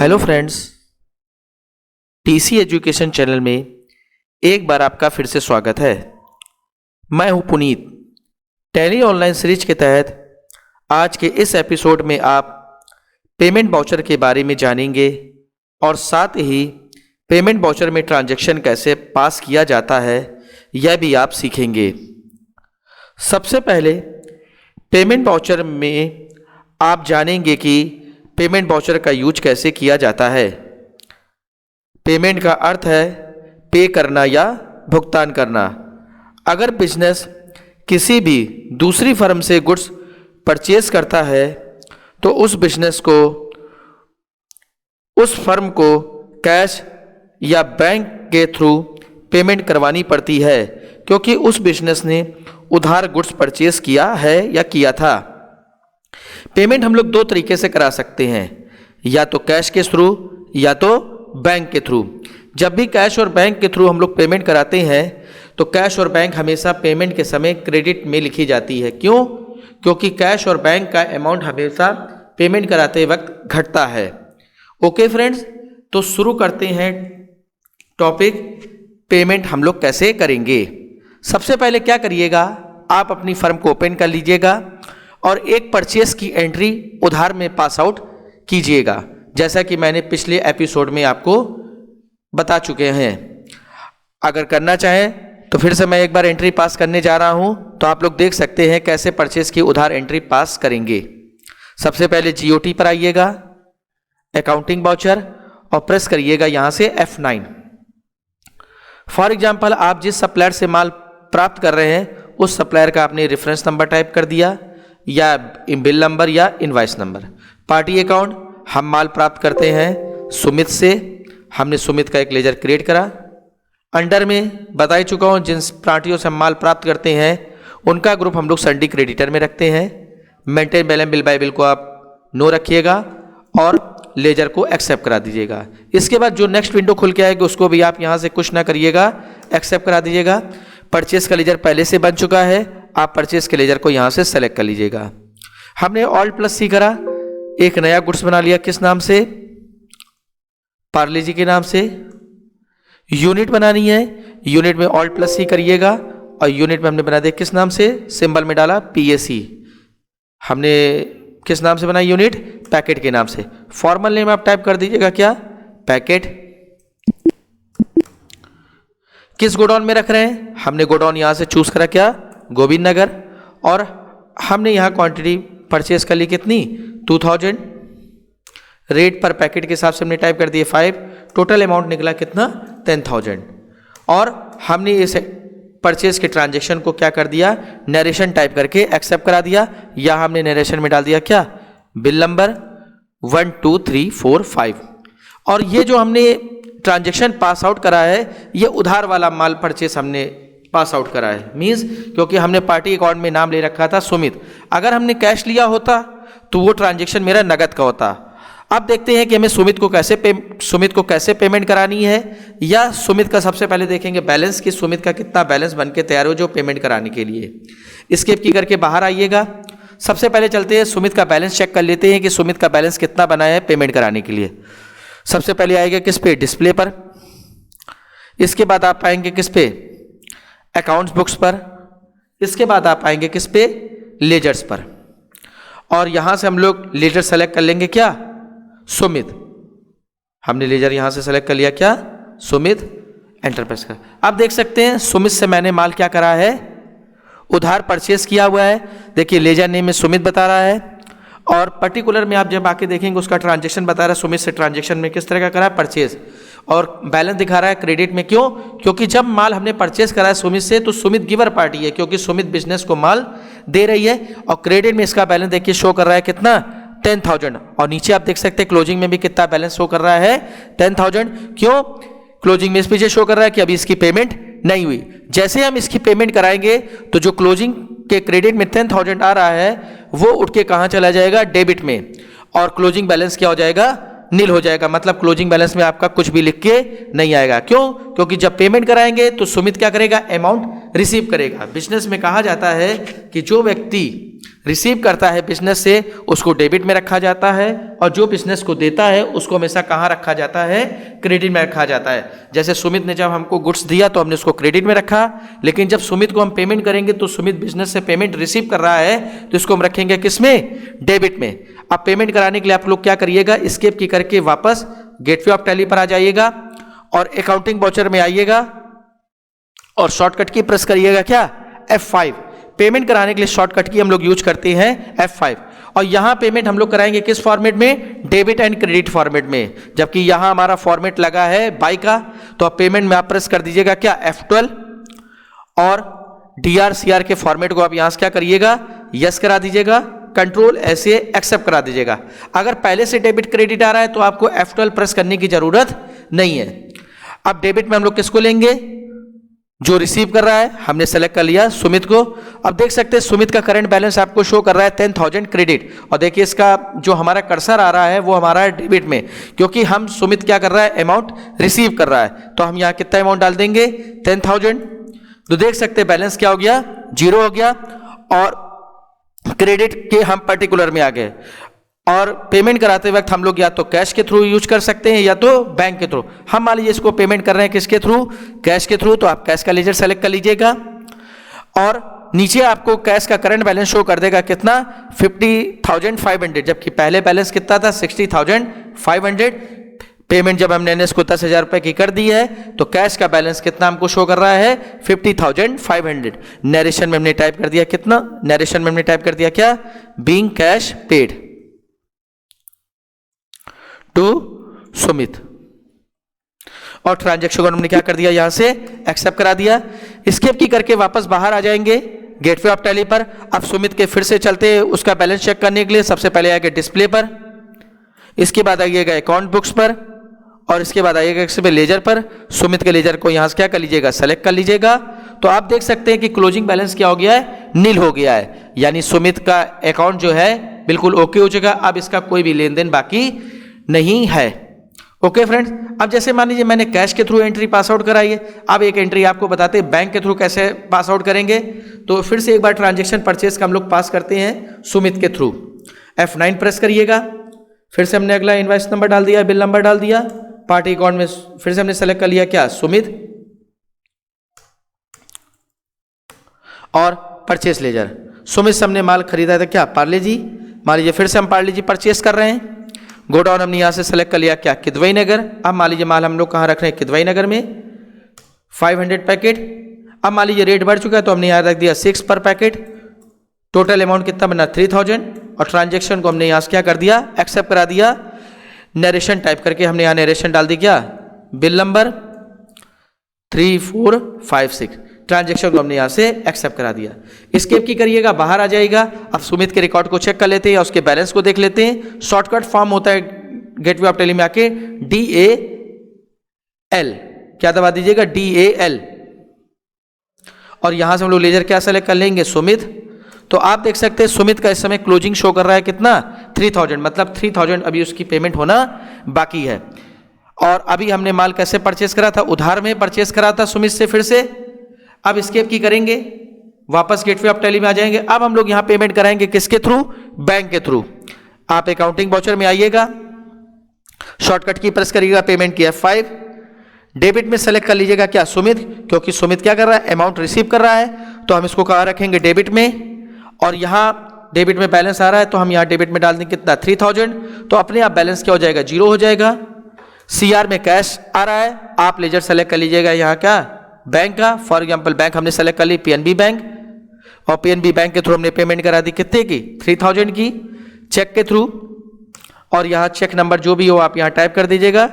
Hello friends, TC education channel में एक बार आपका फिर से स्वागत है। मैं हूं पुनीत। टैली ऑनलाइन सीरीज के तहत आज के इस एपिसोड में आप पेमेंट वाउचर के बारे में जानेंगे और साथ ही पेमेंट वाउचर में ट्रांजैक्शन कैसे पास किया जाता है यह भी आप सीखेंगे। सबसे पहले पेमेंट वाउचर में आप जानेंगे कि पेमेंट वाउचर का यूज कैसे किया जाता है। पेमेंट का अर्थ है पे करना या भुगतान करना। अगर बिजनेस किसी भी दूसरी फर्म से गुड्स परचेज करता है तो उस बिजनेस को उस फर्म को कैश या बैंक के थ्रू पेमेंट करवानी पड़ती है, क्योंकि उस बिजनेस ने उधार गुड्स परचेज किया है या किया था। पेमेंट हम लोग दो तरीके से करा सकते हैं, या तो कैश के थ्रू या तो बैंक के थ्रू। जब भी कैश और बैंक के थ्रू हम लोग पेमेंट कराते हैं तो कैश और बैंक हमेशा पेमेंट के समय क्रेडिट में लिखी जाती है। क्यों? क्योंकि कैश और बैंक का अमाउंट हमेशा पेमेंट कराते वक्त घटता है। ओके फ्रेंड्स, तो शुरू करते हैं टॉपिक पेमेंट हम लोग कैसे करेंगे। सबसे पहले क्या करिएगा, आप अपनी फर्म को ओपन कर लीजिएगा और एक परचेस की एंट्री उधार में पास आउट कीजिएगा, जैसा कि मैंने पिछले एपिसोड में आपको बता चुके हैं। अगर करना चाहें तो फिर से मैं एक बार एंट्री पास करने जा रहा हूं, तो आप लोग देख सकते हैं कैसे परचेस की उधार एंट्री पास करेंगे। सबसे पहले जीओटी पर आइएगा, अकाउंटिंग वाउचर, और प्रेस करिएगा यहां से F9। फॉर एग्जाम्पल, आप जिस सप्लायर से माल प्राप्त कर रहे हैं उस सप्लायर का आपने रेफरेंस नंबर टाइप कर दिया या बिल नंबर या इनवॉइस नंबर। पार्टी अकाउंट, हम माल प्राप्त करते हैं सुमित से, हमने सुमित का एक लेजर क्रिएट करा। अंडर में बता ही चुका हूं, जिन पार्टियों से हम माल प्राप्त करते हैं उनका ग्रुप हम लोग संडी क्रेडिटर में रखते हैं। Maintain balance bill bye bill को आप नो रखिएगा और लेजर को एक्सेप्ट करा दीजिएगा। इसके बाद जो नेक्स्ट विंडो खुल के आएगी उसको भी आप यहां से कुछ ना करिएगा, एक्सेप्ट करा दीजिएगा। परचेस का लेजर पहले से बन चुका है, आप परचेस के लेजर को यहां से सेलेक्ट कर लीजिएगा। हमने Alt+C करा, एक नया गुड्स बना लिया। किस नाम से? पार्ले जी के नाम से। यूनिट बनानी है, यूनिट में Alt+C करिएगा और यूनिट में हमने बना दिया किस नाम से? सिंबल में डाला PAC। हमने किस नाम से बनाई यूनिट? पैकेट के नाम से। फॉर्मल नेम आप टाइप कर दीजिएगा क्या? पैकेट। किस गोडाउन में रख रहे हैं? हमने गोडाउन यहां से चूज करा क्या? गोविंद नगर। और हमने यहां क्वांटिटी परचेस कर ली कितनी? 2000। रेट पर पैकेट के हिसाब से हमने टाइप कर दिए 5। टोटल अमाउंट निकला कितना? 10,000। और हमने इस परचेस के ट्रांजैक्शन को क्या कर दिया? नरेशन टाइप करके एक्सेप्ट करा दिया, या हमने नरेशन में डाल दिया क्या? Bill number 1 2 3 4 5। और ये जो हमने ट्रांजैक्शन पास आउट करा है ये उधार वाला माल परचेस हमने पास आउट करा है। मींस क्योंकि हमने पार्टी अकाउंट में नाम ले रखा था सुमित। अगर हमने कैश लिया होता तो वो ट्रांजैक्शन मेरा नगद का होता। अब देखते हैं कि हमें सुमित को कैसे पेमेंट करानी है, या सुमित का सबसे पहले देखेंगे बैलेंस कि सुमित का कितना बैलेंस बन के तैयार हो जो पेमेंट कराने के लिए। स्किप की करके बाहर आइएगा। सबसे पहले चलते हैं सुमित का बैलेंस चेक कर लेते हैं कि सुमित का बैलेंस कितना बना है पेमेंट कराने के लिए। सबसे पहले आएगा किस पे? डिस्प्ले पर। इसके बाद आप आएंगे किस पे? अकाउंट्स बुक्स पर। इसके बाद आप आएंगे किस पे? लेजर्स पर। और यहां से हम लोग लेजर सेलेक्ट कर लेंगे क्या? सुमित। हमने लेजर यहां से सेलेक्ट कर लिया क्या? सुमित। एंटर प्रेस कर। आप देख सकते हैं सुमित से मैंने माल क्या करा है? उधार परचेस किया हुआ है। देखिए लेजर नेम में सुमित बता रहा है और पर्टिकुलर में आप जब आके देखेंगे उसका ट्रांजैक्शन बता रहा है सुमित से ट्रांजैक्शन में किस तरह का करा है? परचेस। और बैलेंस दिखा रहा है क्रेडिट में। क्यों? क्योंकि जब माल हमने परचेस करा है सुमित से तो सुमित गिवर पार्टी है, क्योंकि सुमित बिजनेस को माल दे रही है। और क्रेडिट में इसका बैलेंस देखिए शो कर रहा है कितना? 10,000। और नीचे आप देख सकते हैं क्लोजिंग में भी कितना बैलेंस शो कर रहा है? 10,000। क्यों? क्लोजिंग में इस पीछे शो कर रहा है कि अभी इसकी पेमेंट नहीं हुई। जैसे हम इसकी पेमेंट कराएंगे तो जो क्लोजिंग के क्रेडिट में 10,000 आ रहा है वो उठ के कहां चला जाएगा? डेबिट में। और क्लोजिंग बैलेंस क्या हो जाएगा? नील हो जाएगा। मतलब क्लोजिंग बैलेंस में आपका कुछ भी लिख के नहीं आएगा। क्यों? क्योंकि जब पेमेंट कराएंगे तो सुमित क्या करेगा? अमाउंट रिसीव करेगा। बिजनेस में कहा जाता है कि जो व्यक्ति रिसीव करता है बिजनेस से उसको डेबिट में रखा जाता है, और जो बिजनेस को देता है उसको हमेशा कहाँ रखा जाता है? क्रेडिट में रखा जाता है। जैसे सुमित ने जब हमको गुड्स दिया तो हमने उसको क्रेडिट में रखा, लेकिन जब सुमित को हम पेमेंट करेंगे तो सुमित बिजनेस से पेमेंट रिसीव कर रहा है तो इसको हम रखेंगे किस में? डेबिट में। अब पेमेंट कराने के लिए आप लोग क्या करिएगा? एस्केप की करके वापस गेटवे ऑफ टैली पर आ जाइएगा और अकाउंटिंग वाउचर में आइएगा और शॉर्टकट की प्रेस करिएगा क्या? F5। पेमेंट कराने के लिए शॉर्टकट की हम लोग यूज करते हैं F5, और यहां पेमेंट हम लोग कराएंगे किस फॉर्मेट में? डेबिट एंड क्रेडिट फॉर्मेट में, जबकि यहां हमारा फॉर्मेट लगा है बाई का, तो आप पेमेंट में आप प्रेस कर दीजिएगा क्या? F12, और DRCR के फॉर्मेट को आप यहां से क्या करिएगा? यस करा दीजिएगा, कंट्रोल ऐसे एक्सेप्ट करा दीजिएगा। अगर पहले से डेबिट क्रेडिट आ रहा है तो आपको F12 प्रेस करने की जरूरत नहीं है। अब डेबिट में हम लोग किसको लेंगे? जो रिसीव कर रहा है, हमने सेलेक्ट कर लिया सुमित को। अब देख सकते हैं सुमित का करंट बैलेंस आपको शो कर रहा है 10,000 क्रेडिट, और देखिए इसका जो हमारा कर्सर आ रहा है वो हमारा है डेबिट में, क्योंकि हम सुमित क्या कर रहा है? अमाउंट रिसीव कर रहा है। तो हम यहाँ कितना अमाउंट डाल देंगे? 10,000। तो देख सकते हैं बैलेंस क्या हो गया? 0 हो गया, और क्रेडिट के हम पर्टिकुलर में आ गए। और पेमेंट कराते वक्त हम लोग या तो कैश के थ्रू यूज कर सकते हैं या तो बैंक के थ्रू। हम मान लीजिए इसको पेमेंट कर रहे हैं किसके थ्रू? कैश के थ्रू, तो आप कैश का लेजर सेलेक्ट कर लीजिएगा, और नीचे आपको कैश का करंट बैलेंस शो कर देगा कितना? 50,500, जबकि पहले बैलेंस कितना था? 60,500। पेमेंट जब हमने इसको 10,000 रुपए की कर दी है तो कैश का बैलेंस कितना हमको शो कर रहा है? 50,500। नरेशन में हमने टाइप कर दिया कितना? नरेशन में हमने टाइप कर दिया क्या? Being cash paid to Sumit, और ट्रांजैक्शन को हमने क्या कर दिया? यहां से एक्सेप्ट करा दिया। एस्केप की करके वापस बाहर आ जाएंगे गेटवे ऑफ टैली पर। अब सुमित के फिर से चलते हैं उसका बैलेंस चेक करने के लिए। सबसे पहले आएगा डिस्प्ले पर, इसके बाद आइएगा अकाउंट बुक्स पर, और इसके बाद आइएगा लेजर पर। सुमित के लेजर को यहां से क्या कर लीजिएगा? सेलेक्ट कर लीजिएगा। तो आप देख सकते हैं कि क्लोजिंग बैलेंस क्या हो गया है? नील हो गया है, यानी सुमित का अकाउंट जो है बिल्कुल ओके हो चुका। अब इसका कोई भी लेन देन बाकी नहीं है। ओके फ्रेंड्स, अब जैसे मान लीजिए मैंने कैश के थ्रू एंट्री पास आउट कराई है, अब एक एंट्री आपको बताते हैं बैंक के थ्रू कैसे पास आउट करेंगे। तो फिर से एक बार ट्रांजैक्शन परचेज का हम लोग पास करते हैं सुमित के थ्रू। F9 प्रेस करिएगा। फिर से हमने अगला इनवॉइस नंबर डाल दिया, बिल नंबर डाल दिया, पार्टी अकाउंट में फिर से हमने सेलेक्ट कर लिया क्या? सुमित, और परचेस लेजर। सुमित से हमने माल खरीदा था क्या? पार्ले जी। मान लीजिए फिर से हम पार्ले जी परचेस कर रहे हैं। गोडाउन हमने यहाँ से सेलेक्ट कर लिया क्या? किदवई नगर। अब मान लीजिए माल हम लोग कहाँ रख रहे हैं? किदवई नगर में 500 पैकेट। अब मान लीजिए रेट बढ़ चुका है तो हमने यहाँ रख दिया 6 पर पैकेट। टोटल अमाउंट कितना बना? 3,000, और ट्रांजैक्शन को हमने यहाँ से क्या कर दिया? एक्सेप्ट करा दिया। नरेशन टाइप करके हमने यहाँ नरेशन डाल दी क्या? Bill number 3456। ट्रांजैक्शन को हमने यहाँ से एक्सेप्ट करा दिया। एस्केप की करिएगा, बाहर आ जाएगा। अब सुमित के रिकॉर्ड को चेक कर लेते हैं या उसके बैलेंस को देख लेते हैं। शॉर्टकट फॉर्म होता है गेटवे ऑफ टैली में आके DAL, क्या दबा दीजिएगा? DAL, और यहां से हम लोग लेजर क्या सेलेक्ट कर लेंगे? सुमित। तो आप देख सकते हैं सुमित का इस समय क्लोजिंग शो कर रहा है कितना? 3,000, मतलब 3,000 अभी उसकी पेमेंट होना बाकी है। और अभी हमने माल कैसे परचेस करा था? उधार में परचेस करा था सुमित से फिर से। अब एस्केप की करेंगे, वापस गेटवे ऑफ टैली में आ जाएंगे। अब हम लोग यहां पेमेंट कराएंगे किसके थ्रू? बैंक के थ्रू। आप अकाउंटिंग वाउचर में आइएगा, शॉर्टकट की प्रेस करिएगा, पेमेंट की F5। डेबिट में सेलेक्ट कर लीजिएगा क्या? सुमित, क्योंकि सुमित क्या कर रहा है? अमाउंट रिसीव कर रहा है, तो हम इसको कहाँ रखेंगे? डेबिट में। और यहां डेबिट में बैलेंस आ रहा है तो हम यहां डेबिट में डाल देंगे कितना? 3,000। तो अपने आप बैलेंस क्या हो जाएगा? 0 हो जाएगा। CR में कैश आ रहा है, आप लेजर सेलेक्ट कर लीजिएगा यहाँ क्या? बैंक का। फॉर एग्जांपल बैंक हमने सेलेक्ट कर ली PNB बैंक, और PNB बैंक के थ्रू हमने पेमेंट करा दी कितने की? 3,000 की, चेक के थ्रू। और यहाँ चेक नंबर जो भी हो आप यहाँ टाइप कर दीजिएगा।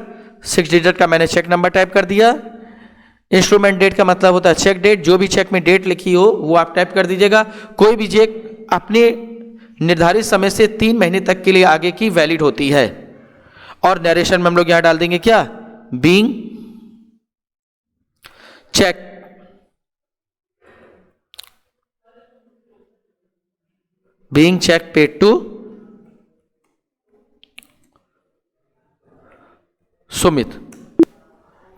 6 डिजिट का मैंने चेक नंबर टाइप कर दिया। इंस्ट्रूमेंट डेट का मतलब होता है चेक डेट, जो भी चेक में डेट लिखी हो वो आप टाइप कर दीजिएगा। कोई भी चेक अपने निर्धारित समय से 3 महीने तक के लिए आगे की वैलिड होती है। और नरेशन में हम लोग यहां डाल देंगे क्या? Being cheque paid to Sumit.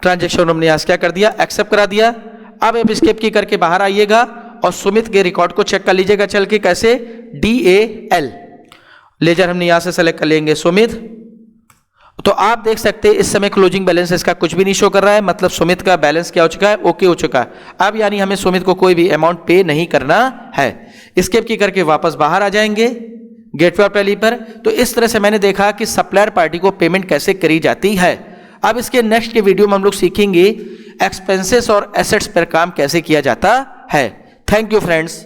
Transaction हमने यहां से क्या कर दिया? एक्सेप्ट करा दिया। अब एस्केप की करके बाहर आइएगा और सुमित के रिकॉर्ड को चेक कर लीजिएगा चल के कैसे? DAL। लेजर हमने यहां से सेलेक्ट कर लेंगे सुमित। तो आप देख सकते हैं इस समय क्लोजिंग बैलेंस इसका कुछ भी नहीं शो कर रहा है, मतलब सुमित का बैलेंस क्या हो चुका है, ओके हो चुका है। अब यानी हमें सुमित को कोई भी अमाउंट पे नहीं करना है। एस्केप की करके वापस बाहर आ जाएंगे गेटवे ऑफ टैली पर। तो इस तरह से मैंने देखा कि सप्लायर पार्टी को पेमेंट कैसे करी जाती है। अब इसके नेक्स्ट के वीडियो में हम लोग सीखेंगे एक्सपेंसेस और एसेट्स पर काम कैसे किया जाता है। Thank you friends.